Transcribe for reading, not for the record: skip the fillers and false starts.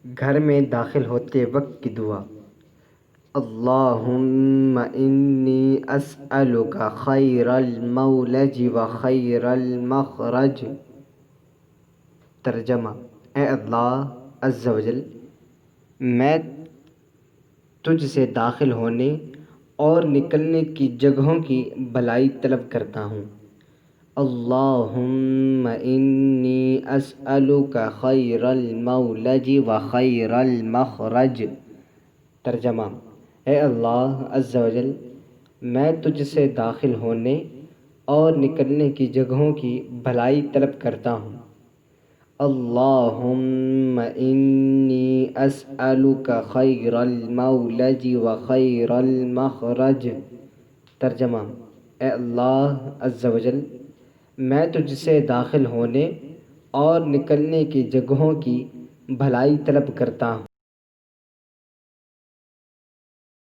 گھر میں داخل ہوتے وقت کی دعا۔ اللہم انی اسألک خیر المولج و خیر المخرج۔ ترجمہ: اے اللہ عز و جل، میں تجھ سے داخل ہونے اور نکلنے کی جگہوں کی بھلائی طلب کرتا ہوں۔ اللہم انی اسألک خیر المولج و خیر المخرج۔ ترجمہ: اے اللہ عز و جل، میں تجھ سے داخل ہونے اور نکلنے کی جگہوں کی بھلائی طلب کرتا ہوں۔ اللہم انی اسألک خیر المولج و خیر المخرج۔ ترجمہ: اے اللہ عز و جل، میں تجھ سے داخل ہونے اور نکلنے کی جگہوں کی بھلائی طلب کرتا ہوں۔